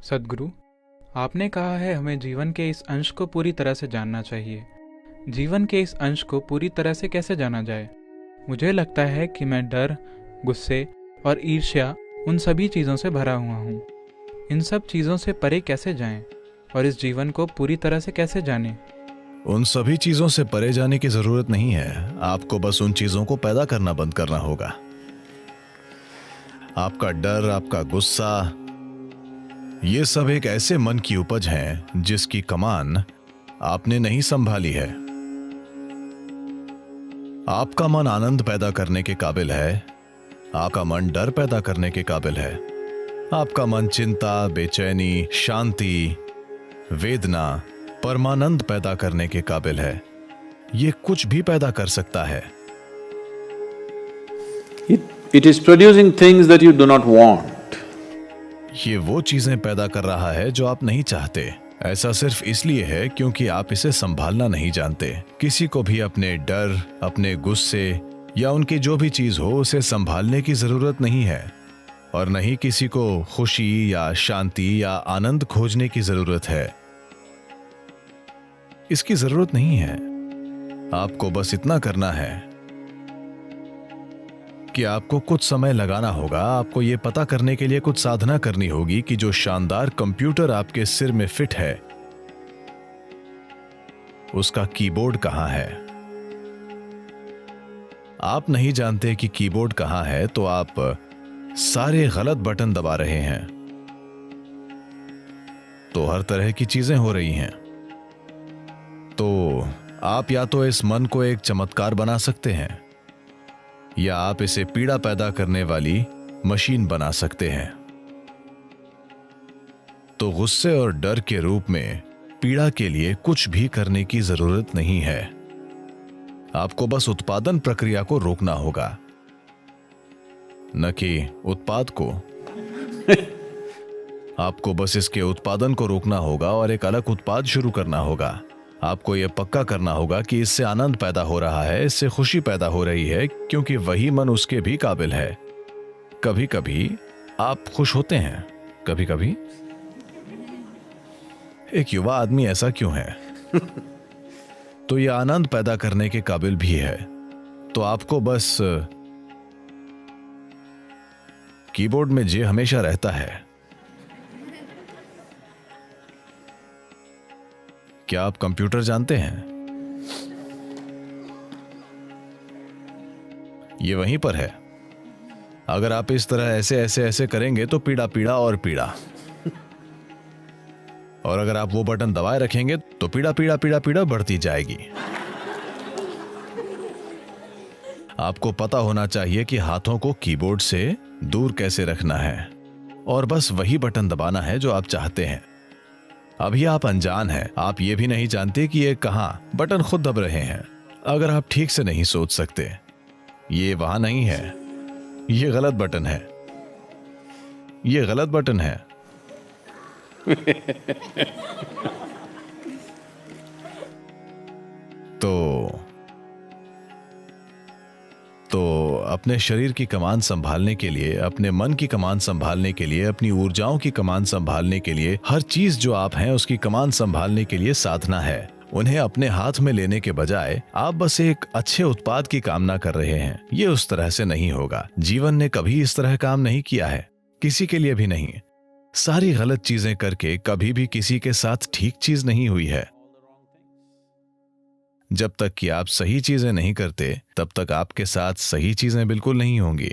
सद्गुरु, आपने कहा है हमें जीवन के इस अंश को पूरी तरह से जानना चाहिए। जीवन के इस अंश को पूरी तरह से कैसे जाना जाए? मुझे लगता है कि मैं डर, गुस्से और ईर्ष्या उन सभी चीज़ों से भरा हुआ हूँ। इन सब चीज़ों से परे कैसे जाएं और इस जीवन को पूरी तरह से कैसे जानें? उन सभी चीजों से परे जाने की जरूरत नहीं है। आपको बस उन चीजों को पैदा करना बंद करना होगा। आपका डर, आपका गुस्सा, ये सब एक ऐसे मन की उपज है जिसकी कमान आपने नहीं संभाली है। आपका मन आनंद पैदा करने के काबिल है, आपका मन डर पैदा करने के काबिल है, आपका मन चिंता, बेचैनी, शांति, वेदना, परमानंद पैदा करने के काबिल है। ये कुछ भी पैदा कर सकता है। It is producing things that you do not want. ये वो चीजें पैदा कर रहा है जो आप नहीं चाहते। ऐसा सिर्फ इसलिए है क्योंकि आप इसे संभालना नहीं जानते। किसी को भी अपने डर, अपने गुस्से या उनकी जो भी चीज हो उसे संभालने की जरूरत नहीं है, और नहीं किसी को खुशी या शांति या आनंद खोजने की जरूरत है। इसकी जरूरत नहीं है। आपको बस इतना करना है कि आपको कुछ समय लगाना होगा। आपको यह पता करने के लिए कुछ साधना करनी होगी कि जो शानदार कंप्यूटर आपके सिर में फिट है उसका कीबोर्ड कहां है। आप नहीं जानते कि कीबोर्ड कहां है तो आप सारे गलत बटन दबा रहे हैं, तो हर तरह की चीजें हो रही हैं। तो आप या तो इस मन को एक चमत्कार बना सकते हैं या आप इसे पीड़ा पैदा करने वाली मशीन बना सकते हैं। तो गुस्से और डर के रूप में पीड़ा के लिए कुछ भी करने की जरूरत नहीं है। आपको बस उत्पादन प्रक्रिया को रोकना होगा, न कि उत्पाद को। आपको बस इसके उत्पादन को रोकना होगा और एक अलग उत्पाद शुरू करना होगा। आपको यह पक्का करना होगा कि इससे आनंद पैदा हो रहा है, इससे खुशी पैदा हो रही है, क्योंकि वही मन उसके भी काबिल है। कभी कभी आप खुश होते हैं, कभी कभी। एक युवा आदमी ऐसा क्यों है? तो यह आनंद पैदा करने के काबिल भी है। तो आपको बस कीबोर्ड में जे हमेशा रहता है। क्या आप कंप्यूटर जानते हैं? ये वहीं पर है। अगर आप इस तरह ऐसे ऐसे ऐसे करेंगे तो पीड़ा पीड़ा और पीड़ा, और अगर आप वो बटन दबाए रखेंगे तो पीड़ा पीड़ा पीड़ा पीड़ा बढ़ती जाएगी। आपको पता होना चाहिए कि हाथों को कीबोर्ड से दूर कैसे रखना है, और बस वही बटन दबाना है जो आप चाहते हैं। अभी आप अनजान हैं, आप ये भी नहीं जानते कि ये कहां बटन खुद दब रहे हैं। अगर आप ठीक से नहीं सोच सकते, ये वहां नहीं है, ये गलत बटन है, ये गलत बटन है। तो अपने शरीर की कमान संभालने के लिए, अपने मन की कमान संभालने के लिए, अपनी ऊर्जाओं की कमान संभालने के लिए, हर चीज जो आप हैं उसकी कमान संभालने के लिए साधना है। उन्हें अपने हाथ में लेने के बजाय आप बस एक अच्छे उत्पाद की कामना कर रहे हैं। ये उस तरह से नहीं होगा। जीवन ने कभी इस तरह काम नहीं किया है, किसी के लिए भी नहीं। सारी गलत चीजें करके कभी भी किसी के साथ ठीक चीज नहीं हुई है। जब तक कि आप सही चीजें नहीं करते, तब तक आपके साथ सही चीजें बिल्कुल नहीं होंगी।